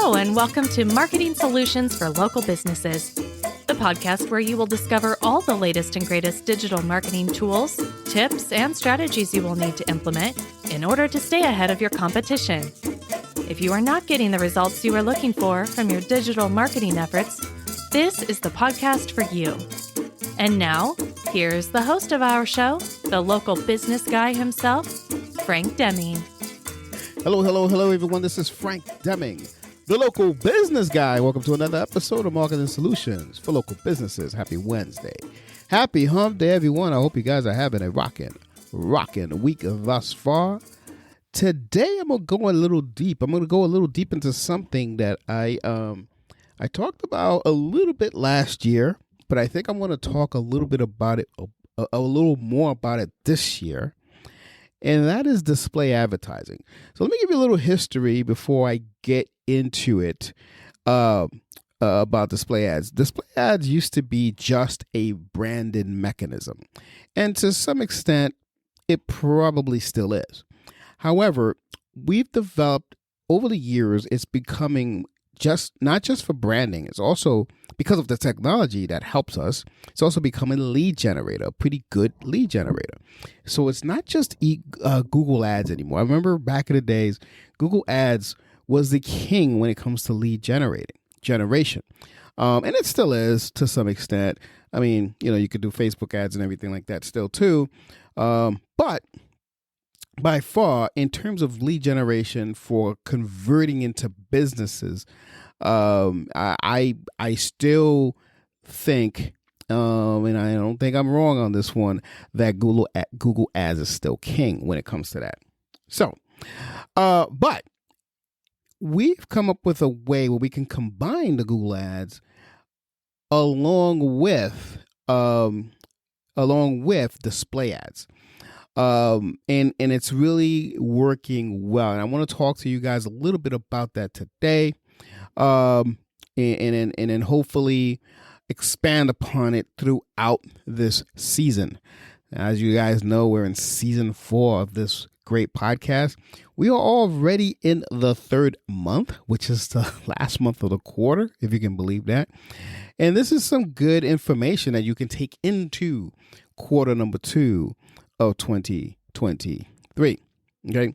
Hello, and welcome to Marketing Solutions for Local Businesses, the podcast where you will discover all the latest and greatest digital marketing tools, tips, and strategies you will need to implement in order to stay ahead of your competition. If you are not getting the results you are looking for from your digital marketing efforts, this is the podcast for you. And now, here's the host of our show, the local business guy himself, Frank Deming. Hello, everyone. This is Frank Deming, the local business guy. Welcome to another episode of Marketing Solutions for Local Businesses. Happy Wednesday. Happy hump day, everyone. I hope you guys are having a rocking week thus far. Today, I'm going to go a little deep. I'm going to go a little deep into something that I talked about a little bit last year, but I think I'm going to talk a little bit about it, a little more about it this year. And that is display advertising. So let me give you a little history before I get into it about display ads. Display ads used to be just a branded mechanism. And to some extent, it probably still is. However, we've developed over the years, it's becoming not just for branding, it's also because of the technology that helps us, it's also becoming a lead generator, a pretty good lead generator. So it's not just Google Ads anymore. I remember back in the days, Google Ads was the king when it comes to lead generation. And it still is to some extent. I mean, you could do Facebook ads and everything like that still too. But by far, in terms of lead generation for converting into businesses, I still think, and I don't think I'm wrong on this one, that Google Ads is still king when it comes to that. So, but we've come up with a way where we can combine the Google Ads along with display ads. And it's really working well. And I want to talk to you guys a little bit about that today. And then hopefully expand upon it throughout this season. As you guys know, we're in season 4 of this great podcast. We are already in the 3rd month, which is the last month of the quarter, if you can believe that. And this is some good information that you can take into quarter number 2 of 2023. Okay.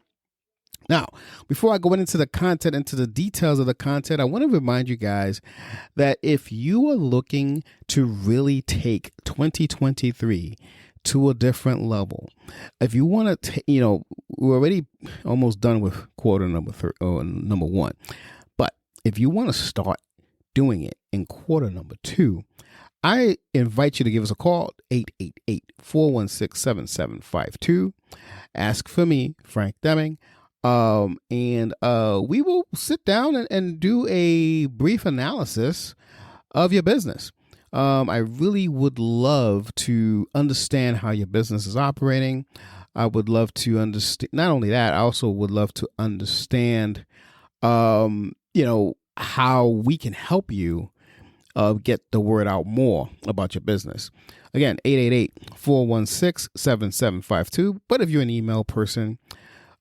Now, before I go into the content, into the details of the content, I want to remind you guys that if you are looking to really take 2023 to a different level, if you want to, we're already almost done with quarter number 1, but if you want to start doing it in quarter number 2, I invite you to give us a call, 888-416-7752. Ask for me, Frank Deming, and we will sit down and do a brief analysis of your business. I really would love to understand how your business is operating. I would love to understand, not only that, I also would love to understand, how we can help you get the word out more about your business. Again, 888-416-7752. But if you're an email person,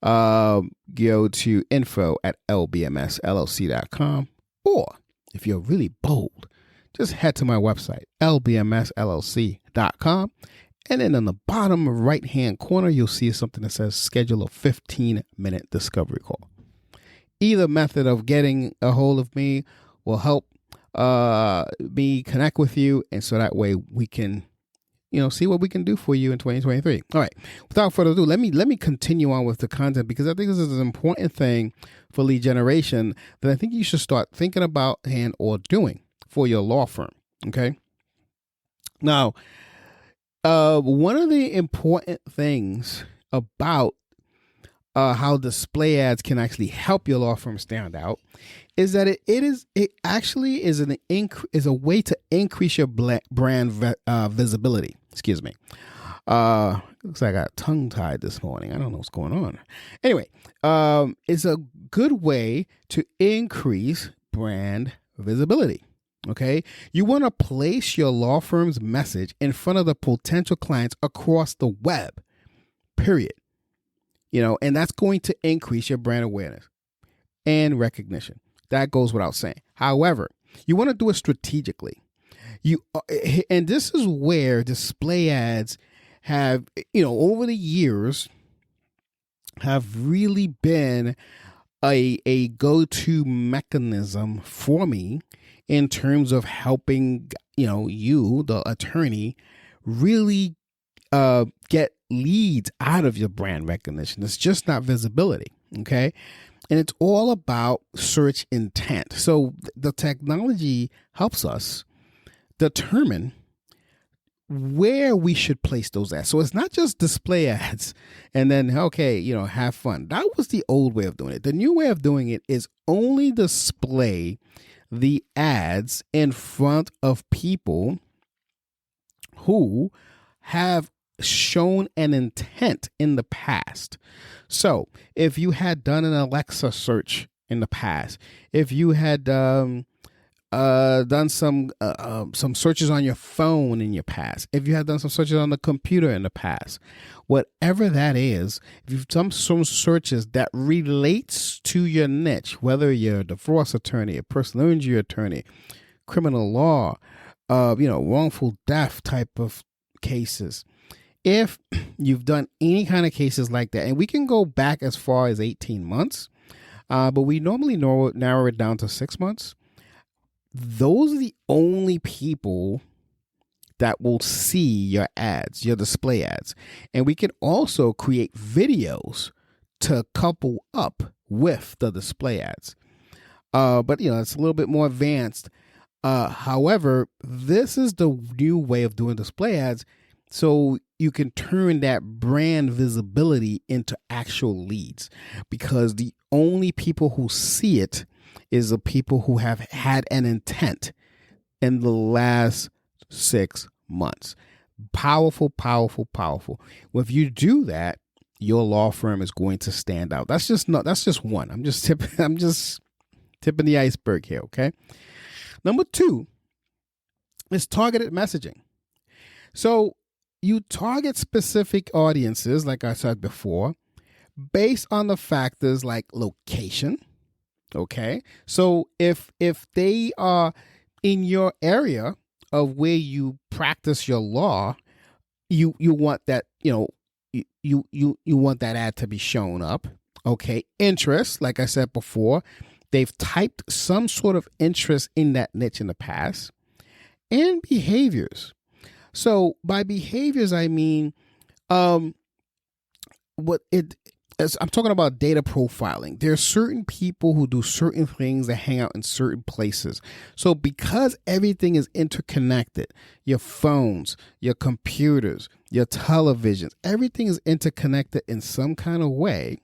go to info@lbmsllc.com. Or if you're really bold, just head to my website, lbmsllc.com. And then on the bottom right-hand corner, you'll see something that says schedule a 15-minute discovery call. Either method of getting a hold of me will help me connect with you, and so that way we can see what we can do for you in 2023. All right, without further ado, let me continue on with the content, because I think this is an important thing for lead generation that I think you should start thinking about and or doing for your law firm. Okay, now one of the important things about how display ads can actually help your law firm stand out is that it actually is a way to increase your brand visibility. Excuse me. Looks like I got tongue-tied this morning. I don't know what's going on. Anyway, it's a good way to increase brand visibility. Okay, you want to place your law firm's message in front of the potential clients across the web. Period. And that's going to increase your brand awareness and recognition. That goes without saying. However, you want to do it strategically. And this is where display ads have, over the years have really been a go-to mechanism for me in terms of helping, you, the attorney, really get leads out of your brand recognition. It's just not visibility. Okay. And it's all about search intent. So the technology helps us determine where we should place those ads. So it's not just display ads and then, okay, have fun. That was the old way of doing it. The new way of doing it is only display the ads in front of people who have shown an intent in the past. So if you had done an Alexa search in the past, if you had done some searches on your phone in your past, if you had done some searches on the computer in the past, whatever that is, if you've done some searches that relates to your niche, whether you're a divorce attorney, a personal injury attorney, criminal law, wrongful death type of cases, if you've done any kind of cases like that, and we can go back as far as 18 months, but we normally narrow it down to 6 months. Those are the only people that will see your ads, your display ads. And we can also create videos to couple up with the display ads. But, it's a little bit more advanced. However, this is the new way of doing display ads. So you can turn that brand visibility into actual leads, because the only people who see it is the people who have had an intent in the last 6 months. Powerful, powerful, powerful. Well, if you do that, your law firm is going to stand out. That's just one. I'm just tipping the iceberg here, okay? Number 2 is targeted messaging. So you target specific audiences, like I said before, based on the factors like location. Okay. So if they are in your area of where you practice your law, you want that, you want that ad to be shown up. Okay. Interest, like I said before, they've typed some sort of interest in that niche in the past. And behaviors. So by behaviors, I mean, I'm talking about data profiling. There are certain people who do certain things that hang out in certain places. So because everything is interconnected, your phones, your computers, your televisions, everything is interconnected in some kind of way,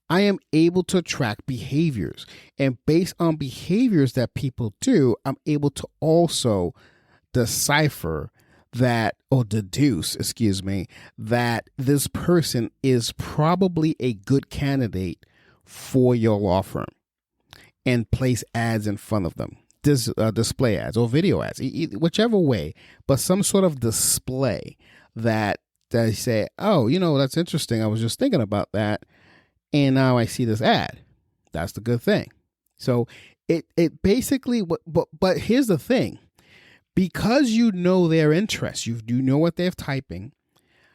I am able to track behaviors. And based on behaviors that people do, I'm able to also deduce, that this person is probably a good candidate for your law firm, and place ads in front of them, display ads or video ads, whichever way, but some sort of display that they say, oh, that's interesting. I was just thinking about that, and now I see this ad. That's the good thing. So it basically, but here's the thing. Because you know their interests, you know what they're typing,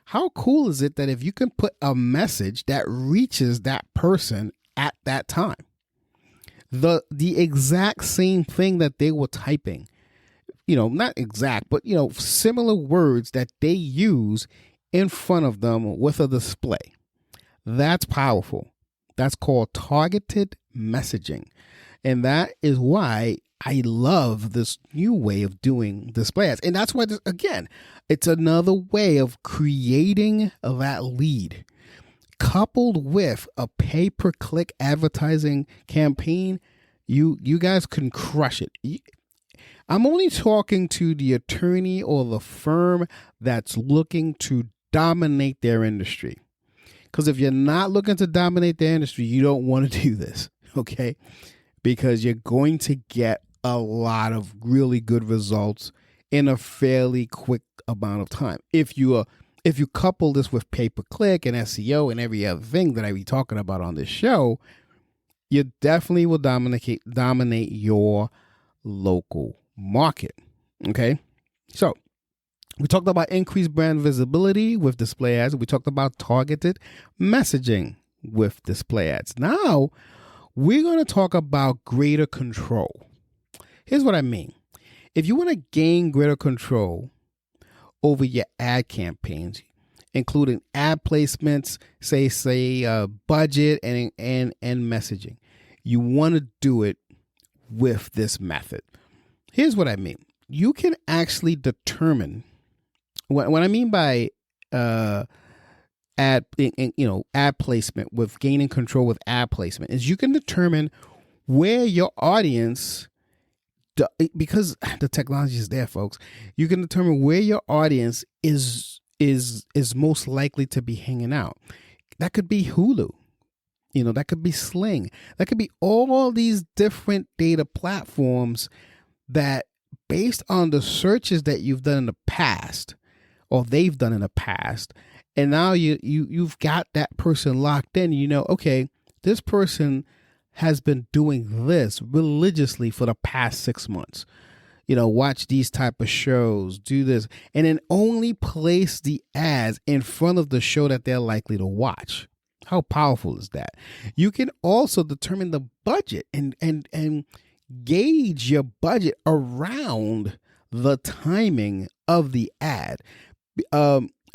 how cool is it that if you can put a message that reaches that person at that time, the exact same thing that they were typing, not exact, but, similar words that they use in front of them with a display. That's powerful. That's called targeted messaging. And that is why I love this new way of doing display ads. And that's why, again, it's another way of creating that lead. Coupled with a pay-per-click advertising campaign, you guys can crush it. I'm only talking to the attorney or the firm that's looking to dominate their industry. Because if you're not looking to dominate their industry, you don't want to do this, okay? Because you're going to get a lot of really good results in a fairly quick amount of time. If you couple this with pay-per-click and SEO and every other thing that I be talking about on this show, you definitely will dominate your local market. Okay. So we talked about increased brand visibility with display ads. We talked about targeted messaging with display ads. Now we're going to talk about greater control. Here's what I mean. If you want to gain greater control over your ad campaigns, including ad placements, say budget and messaging, you want to do it with this method. Here's what I mean. You can actually determine what I mean by ad placement with gaining control with ad placement is you can determine where your audience, because the technology is there, folks, you can determine where your audience is most likely to be hanging out. That could be Hulu. That could be Sling. That could be all these different data platforms that, based on the searches that you've done in the past, or they've done in the past, and now you've got that person locked in. Okay, this person has been doing this religiously for the past 6 months. Watch these type of shows, do this, and then only place the ads in front of the show that they're likely to watch. How powerful is that? You can also determine the budget and gauge your budget around the timing of the ad.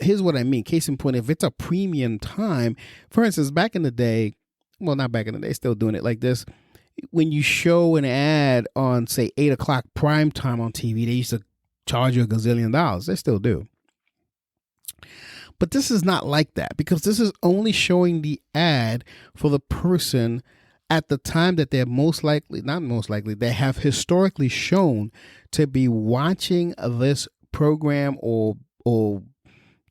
Here's what I mean. Case in point, if it's a premium time, for instance, back in the day, well, not back in the day, still doing it like this. When you show an ad on, say, 8 o'clock prime time on TV, they used to charge you $1 gazillion. They still do. But this is not like that, because this is only showing the ad for the person at the time that they're they have historically shown to be watching this program or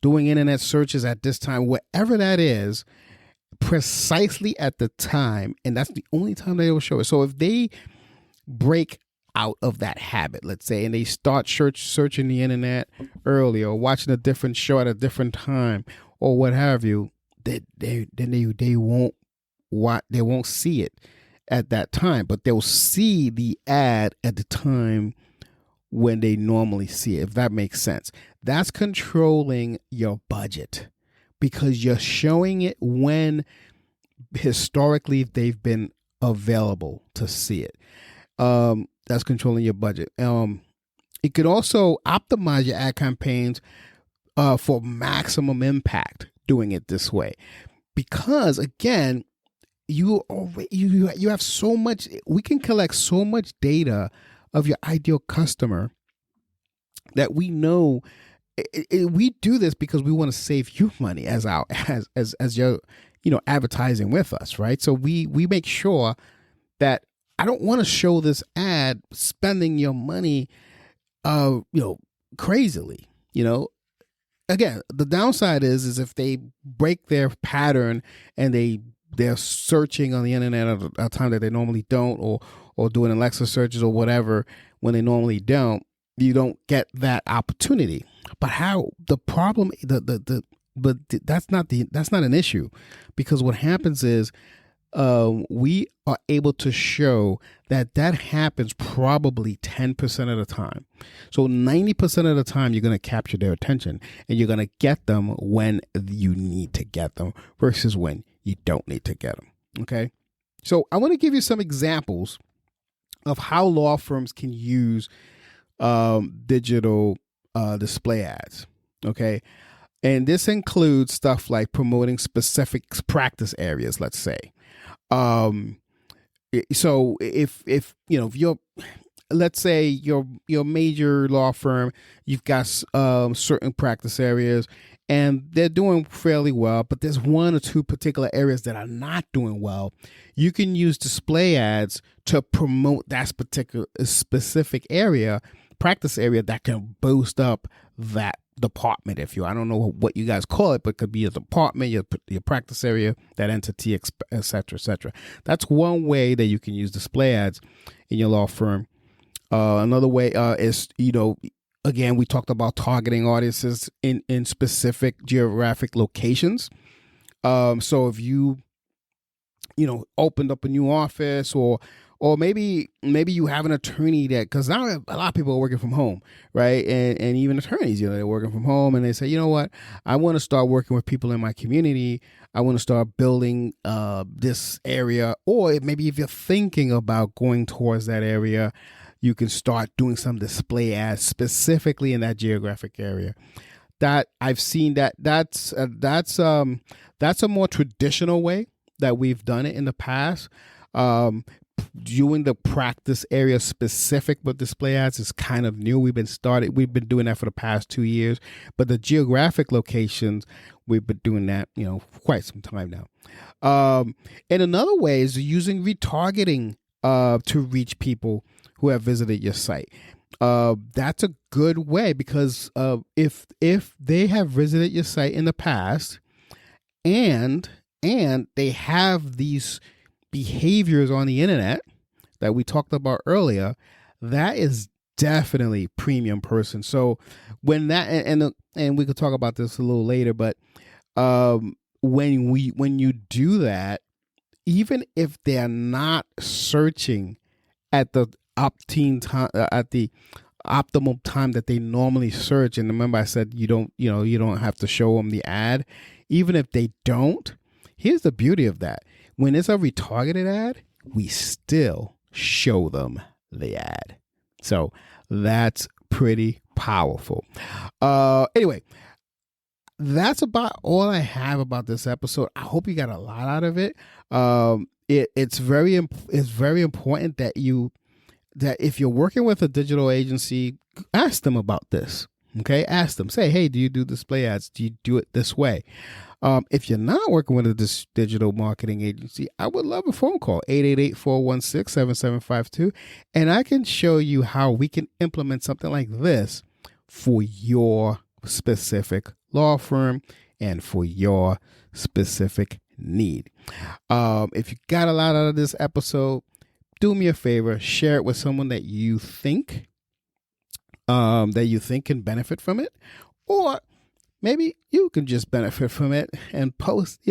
doing internet searches at this time, whatever that is, precisely at the time. And that's the only time they will show it. So if they break out of that habit, let's say, and they start searching the internet early or watching a different show at a different time or what have you, they won't see it at that time, but they'll see the ad at the time when they normally see it, if that makes sense. That's controlling your budget, because you're showing it when historically they've been available to see it. That's controlling your budget. It could also optimize your ad campaigns for maximum impact doing it this way, because again, you have so much. We can collect so much data of your ideal customer that we know. We do this because we want to save you money as your advertising with us, right? So we make sure that I don't want to show this ad spending your money crazily. Again, the downside is if they break their pattern and they're searching on the internet at a time that they normally don't, or doing Alexa searches or whatever when they normally don't, you don't get that opportunity. But how the problem but that's not an issue, because what happens is we are able to show that happens probably 10% of the time. So 90% of the time, you're going to capture their attention and you're going to get them when you need to get them versus when you don't need to get them. Okay. So I want to give you some examples of how law firms can use digital display ads. Okay. And this includes stuff like promoting specific practice areas, let's say. So if you're, let's say your major law firm, you've got certain practice areas and they're doing fairly well, but there's one or two particular areas that are not doing well. You can use display ads to promote that particular specific practice area that can boost up that department. I don't know what you guys call it, but it could be a department, your practice area, that entity, et cetera, et cetera. That's one way that you can use display ads in your law firm. Another way is, again, we talked about targeting audiences in specific geographic locations. So if you opened up a new office, or maybe you have an attorney that, because now a lot of people are working from home, right? And even attorneys, they're working from home, and they say, you know what, I want to start working with people in my community. I want to start building this area. Or maybe if you're thinking about going towards that area, you can start doing some display ads specifically in that geographic area. That I've seen that's a more traditional way that we've done it in the past. Doing the practice area specific with display ads is kind of new. We've been doing that for the past 2 years, but the geographic locations, we've been doing that, quite some time now. And another way is using retargeting to reach people who have visited your site. That's a good way, because if they have visited your site in the past and they have these behaviors on the internet that we talked about earlier, that is definitely premium person. So when that, and we could talk about this a little later, but when you do that, even if they're not searching at the optimum time that they normally search, and remember I said you don't have to show them the ad, even if they don't, here's the beauty of that. When it's a retargeted ad, we still show them the ad. So that's pretty powerful. Anyway, that's about all I have about this episode. I hope you got a lot out of it. It's very important that if you're working with a digital agency, ask them about this. Okay, ask them. Say, hey, do you do display ads? Do you do it this way? If you're not working with a digital marketing agency, I would love a phone call, 888-416-7752, and I can show you how we can implement something like this for your specific law firm and for your specific need. If you got a lot out of this episode, do me a favor, share it with someone that you think can benefit from it, or maybe you can just benefit from it and post,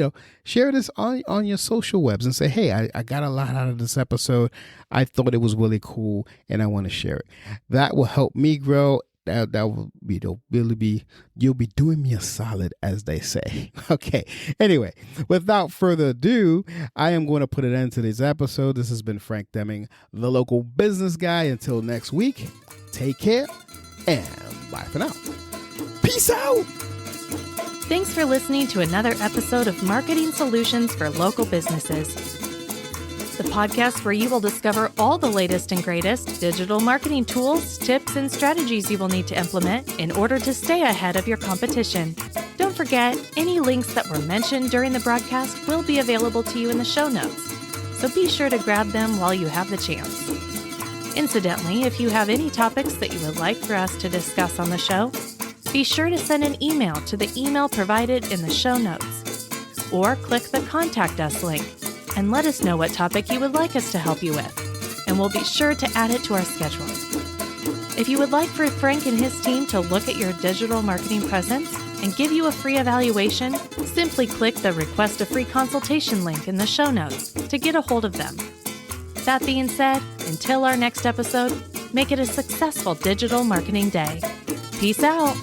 share this on your social webs and say, hey, I got a lot out of this episode. I thought it was really cool and I want to share it. That will help me grow. That will you'll be doing me a solid, as they say. Okay. Anyway, without further ado, I am going to put an end to this episode. This has been Frank Deming, the local business guy. Until next week, take care and bye for now. Peace out. Thanks for listening to another episode of Marketing Solutions for Local Businesses, the podcast where you will discover all the latest and greatest digital marketing tools, tips, and strategies you will need to implement in order to stay ahead of your competition. Don't forget, any links that were mentioned during the broadcast will be available to you in the show notes, so be sure to grab them while you have the chance. Incidentally, if you have any topics that you would like for us to discuss on the show, be sure to send an email to the email provided in the show notes, or click the Contact Us link and let us know what topic you would like us to help you with, and we'll be sure to add it to our schedule. If you would like for Frank and his team to look at your digital marketing presence and give you a free evaluation, simply click the Request a Free Consultation link in the show notes to get a hold of them. That being said, until our next episode, make it a successful digital marketing day. Peace out.